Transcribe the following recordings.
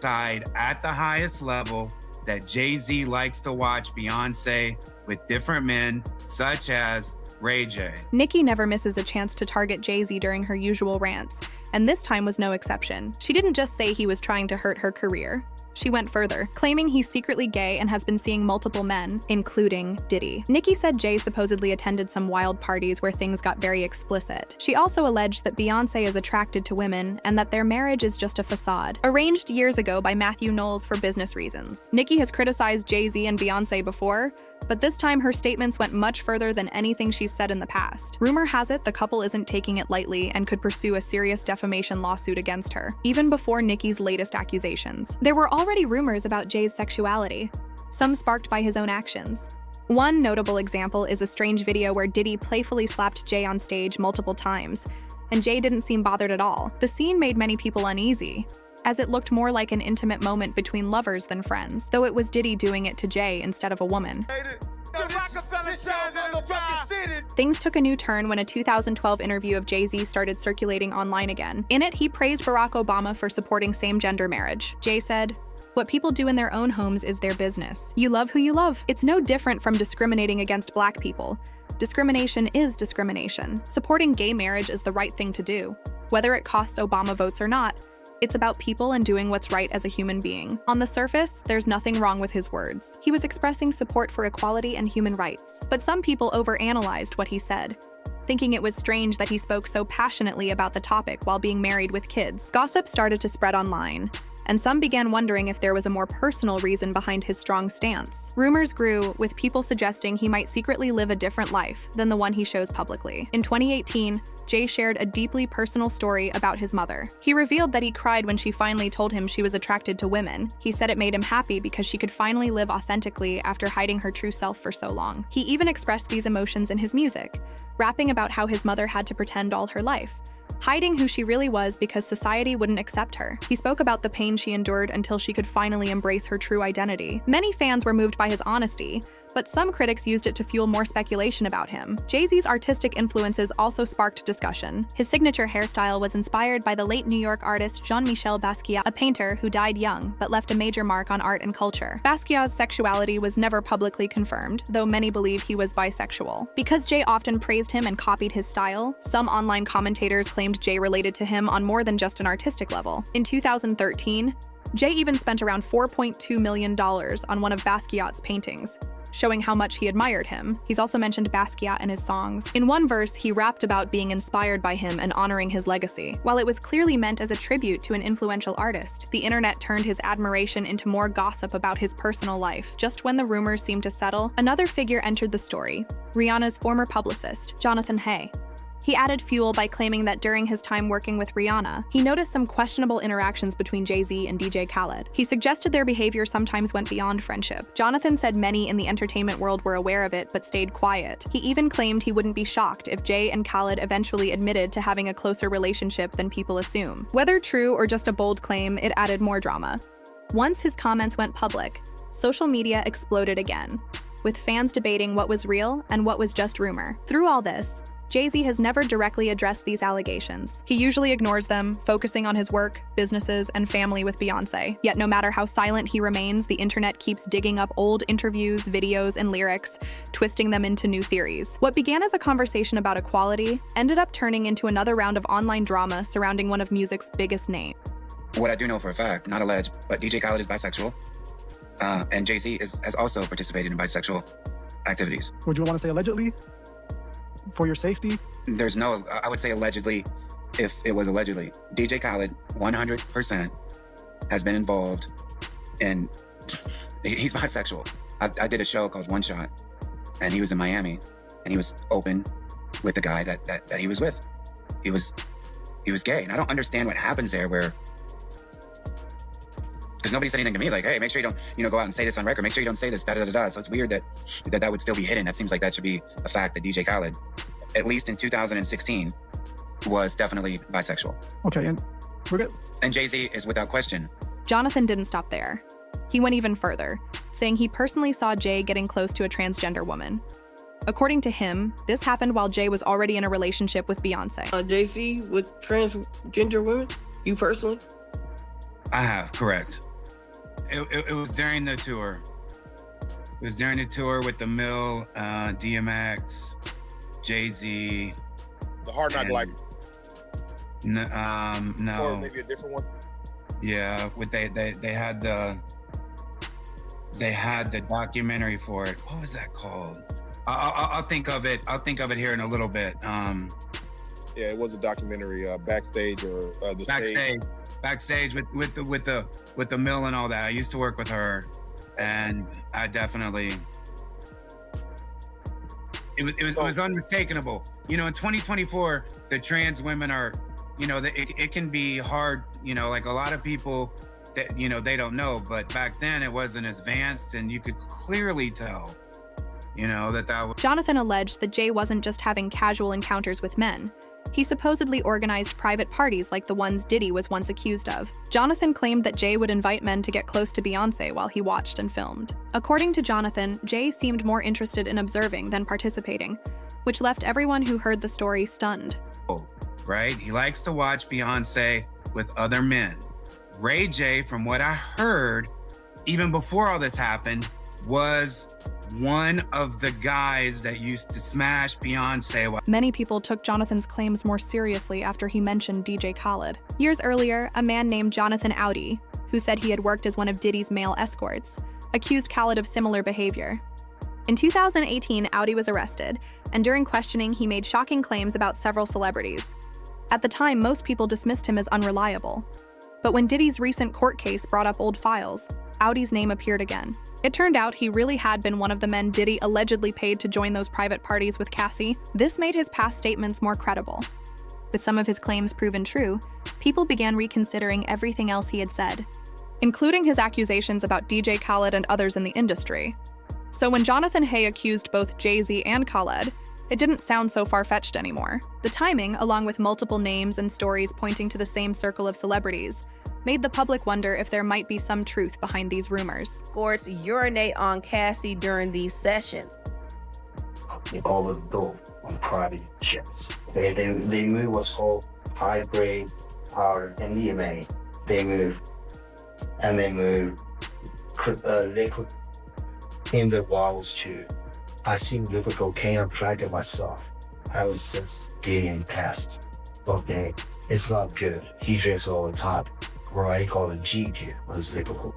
side at the highest level that Jay-Z likes to watch Beyonce with different men, such as Ray J. Nicki never misses a chance to target Jay-Z during her usual rants, and this time was no exception. She didn't just say he was trying to hurt her career. She went further, claiming he's secretly gay and has been seeing multiple men, including Diddy. Nicki said Jay supposedly attended some wild parties where things got very explicit. She also alleged that Beyonce is attracted to women and that their marriage is just a facade, arranged years ago by Matthew Knowles for business reasons. Nicki has criticized Jay-Z and Beyonce before, but this time her statements went much further than anything she's said in the past. Rumor has it the couple isn't taking it lightly and could pursue a serious defamation lawsuit against her, even before Nicki's latest accusations. There were already rumors about Jay's sexuality, some sparked by his own actions. One notable example is a strange video where Diddy playfully slapped Jay on stage multiple times, and Jay didn't seem bothered at all. The scene made many people uneasy, as it looked more like an intimate moment between lovers than friends, though it was Diddy doing it to Jay instead of a woman. Things took a new turn when a 2012 interview of Jay-Z started circulating online again. In it, he praised Barack Obama for supporting same-gender marriage. Jay said, "What people do in their own homes is their business. You love who you love. It's no different from discriminating against Black people. Discrimination is discrimination. Supporting gay marriage is the right thing to do. Whether it costs Obama votes or not, it's about people and doing what's right as a human being." On the surface, there's nothing wrong with his words. He was expressing support for equality and human rights. But some people overanalyzed what he said, thinking it was strange that he spoke so passionately about the topic while being married with kids. Gossip started to spread online, and some began wondering if there was a more personal reason behind his strong stance. Rumors grew, with people suggesting he might secretly live a different life than the one he shows publicly. In 2018, Jay shared a deeply personal story about his mother. He revealed that he cried when she finally told him she was attracted to women. He said it made him happy because she could finally live authentically after hiding her true self for so long. He even expressed these emotions in his music, rapping about how his mother had to pretend all her life, hiding who she really was because society wouldn't accept her. He spoke about the pain she endured until she could finally embrace her true identity. Many fans were moved by his honesty, but some critics used it to fuel more speculation about him. Jay-Z's artistic influences also sparked discussion. His signature hairstyle was inspired by the late New York artist Jean-Michel Basquiat, a painter who died young but left a major mark on art and culture. Basquiat's sexuality was never publicly confirmed, though many believe he was bisexual. Because Jay often praised him and copied his style, some online commentators claimed Jay related to him on more than just an artistic level. In 2013, Jay even spent around $4.2 million on one of Basquiat's paintings, showing how much he admired him. He's also mentioned Basquiat in his songs. In one verse, he rapped about being inspired by him and honoring his legacy. While it was clearly meant as a tribute to an influential artist, the internet turned his admiration into more gossip about his personal life. Just when the rumors seemed to settle, another figure entered the story: Rihanna's former publicist, Jonathan Hay. He added fuel by claiming that during his time working with Rihanna, he noticed some questionable interactions between Jay-Z and DJ Khaled. He suggested their behavior sometimes went beyond friendship. Jonathan said many in the entertainment world were aware of it but stayed quiet. He even claimed he wouldn't be shocked if Jay and Khaled eventually admitted to having a closer relationship than people assume. Whether true or just a bold claim, it added more drama. Once his comments went public, social media exploded again, with fans debating what was real and what was just rumor. Through all this, Jay-Z has never directly addressed these allegations. He usually ignores them, focusing on his work, businesses, and family with Beyonce. Yet no matter how silent he remains, the internet keeps digging up old interviews, videos, and lyrics, twisting them into new theories. What began as a conversation about equality ended up turning into another round of online drama surrounding one of music's biggest names. What I do know for a fact, not alleged, but DJ Khaled is bisexual, and Jay-Z has also participated in bisexual activities. Would you want to say allegedly? For your safety? There's no, I would say allegedly, if it was allegedly. DJ Khaled, 100%, has been involved in, he's bisexual. I did a show called One Shot, and he was in Miami, and he was open with the guy that he was with. He was gay, and I don't understand what happens there where, because nobody said anything to me like, hey, make sure you don't, go out and say this on record. Make sure you don't say this, da-da-da-da. So it's weird that would still be hidden. That seems like that should be a fact that DJ Khaled, at least in 2016, was definitely bisexual. Okay, and we're good. And Jay-Z is without question. Jonathan didn't stop there. He went even further, saying he personally saw Jay getting close to a transgender woman. According to him, this happened while Jay was already in a relationship with Beyonce. Jay-Z with transgender women? You personally? I have, correct. It was during the tour. It was during the tour with the Mill, DMX, Jay-Z. The Hard Knock Life. No. Or maybe a different one. Yeah, they had the documentary for it. What was that called? I'll think of it. I'll think of it here in a little bit. Yeah, it was a documentary, backstage or the stage. Backstage with the Mill and all that. I used to work with her, and I definitely. It was unmistakable. You know, in 2024, the trans women are, you know, it can be hard. You know, like a lot of people that, you know, they don't know, but back then it wasn't as advanced, and you could clearly tell, you know, that was. Jonathan alleged that Jay wasn't just having casual encounters with men. He supposedly organized private parties like the ones Diddy was once accused of. Jonathan claimed that Jay would invite men to get close to Beyonce while he watched and filmed. According to Jonathan, Jay seemed more interested in observing than participating, which left everyone who heard the story stunned. Right? He likes to watch Beyonce with other men. Ray J, from what I heard, even before all this happened, was one of the guys that used to smash Beyonce. Many people took Jonathan's claims more seriously after he mentioned DJ Khaled. Years earlier, a man named Jonathan Audi, who said he had worked as one of Diddy's male escorts, accused Khaled of similar behavior. In 2018, Audi was arrested, and during questioning, he made shocking claims about several celebrities. At the time, most people dismissed him as unreliable. But when Diddy's recent court case brought up old files, Audi's name appeared again. It turned out he really had been one of the men Diddy allegedly paid to join those private parties with Cassie. This made his past statements more credible. With some of his claims proven true, people began reconsidering everything else he had said, including his accusations about DJ Khaled and others in the industry. So when Jonathan Hay accused both Jay-Z and Khaled, it didn't sound so far-fetched anymore. The timing, along with multiple names and stories pointing to the same circle of celebrities, made the public wonder if there might be some truth behind these rumors. Sports urinate on Cassie during these sessions. All of the on private jets. They move what's called high-grade power MDMA. They move, and they move liquid in the bottles too. I seen liquid cocaine. I'm trying to myself. I was just getting past. Okay, it's not good. He drinks all the time. Or I call it GG, was liquid.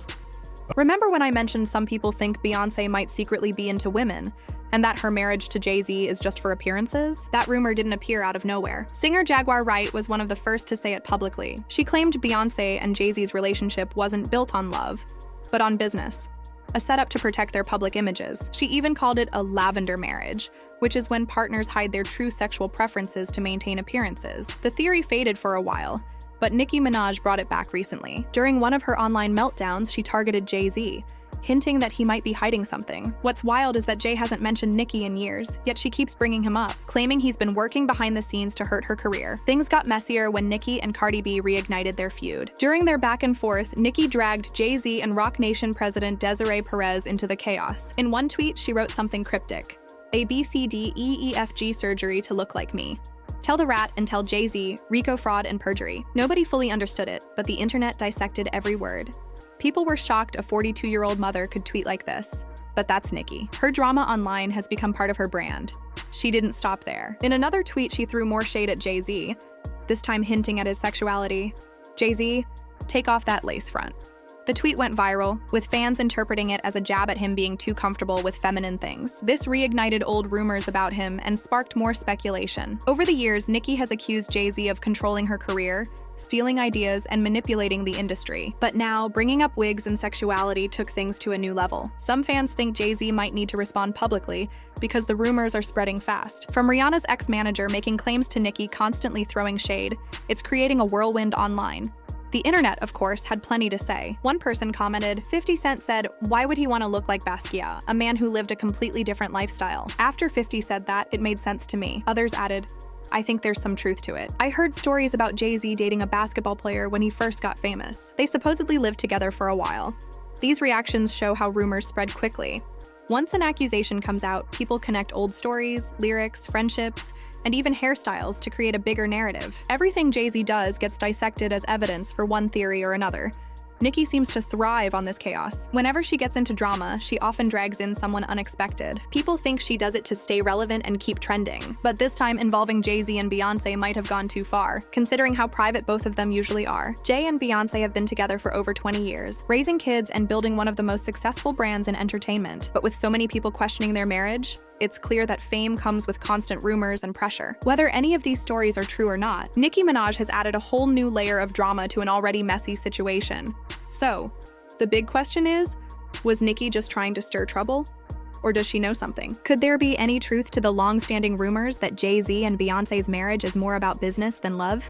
Remember when I mentioned some people think Beyonce might secretly be into women, and that her marriage to Jay-Z is just for appearances? That rumor didn't appear out of nowhere. Singer Jaguar Wright was one of the first to say it publicly. She claimed Beyonce and Jay-Z's relationship wasn't built on love, but on business, a setup to protect their public images. She even called it a lavender marriage, which is when partners hide their true sexual preferences to maintain appearances. The theory faded for a while, but Nicki Minaj brought it back recently. During one of her online meltdowns, she targeted Jay-Z, hinting that he might be hiding something. What's wild is that Jay hasn't mentioned Nicki in years, yet she keeps bringing him up, claiming he's been working behind the scenes to hurt her career. Things got messier when Nicki and Cardi B reignited their feud. During their back and forth, Nicki dragged Jay-Z and Roc Nation president Desiree Perez into the chaos. In one tweet, she wrote something cryptic: "A BCDEEFG surgery to look like me. Tell the rat and tell Jay-Z, RICO fraud and perjury." Nobody fully understood it, but the internet dissected every word. People were shocked a 42-year-old mother could tweet like this, but that's Nicki. Her drama online has become part of her brand. She didn't stop there. In another tweet, she threw more shade at Jay-Z, this time hinting at his sexuality. "Jay-Z, take off that lace front." The tweet went viral, with fans interpreting it as a jab at him being too comfortable with feminine things. This reignited old rumors about him and sparked more speculation. Over the years, Nicki has accused Jay-Z of controlling her career, stealing ideas, and manipulating the industry. But now, bringing up wigs and sexuality took things to a new level. Some fans think Jay-Z might need to respond publicly because the rumors are spreading fast. From Rihanna's ex-manager making claims to Nicki constantly throwing shade, it's creating a whirlwind online. The internet, of course, had plenty to say. One person commented, 50 Cent said, "Why would he want to look like Basquiat, a man who lived a completely different lifestyle?" After 50 said that, it made sense to me. Others added, "I think there's some truth to it. I heard stories about Jay-Z dating a basketball player when he first got famous. They supposedly lived together for a while." These reactions show how rumors spread quickly. Once an accusation comes out, people connect old stories, lyrics, friendships, and even hairstyles to create a bigger narrative. Everything Jay-Z does gets dissected as evidence for one theory or another. Nicki seems to thrive on this chaos. Whenever she gets into drama, she often drags in someone unexpected. People think she does it to stay relevant and keep trending, but this time involving Jay-Z and Beyonce might have gone too far, considering how private both of them usually are. Jay and Beyonce have been together for over 20 years, raising kids and building one of the most successful brands in entertainment. But with so many people questioning their marriage, it's clear that fame comes with constant rumors and pressure. Whether any of these stories are true or not, Nicki Minaj has added a whole new layer of drama to an already messy situation. So, the big question is, was Nicki just trying to stir trouble? Or does she know something? Could there be any truth to the long-standing rumors that Jay-Z and Beyonce's marriage is more about business than love?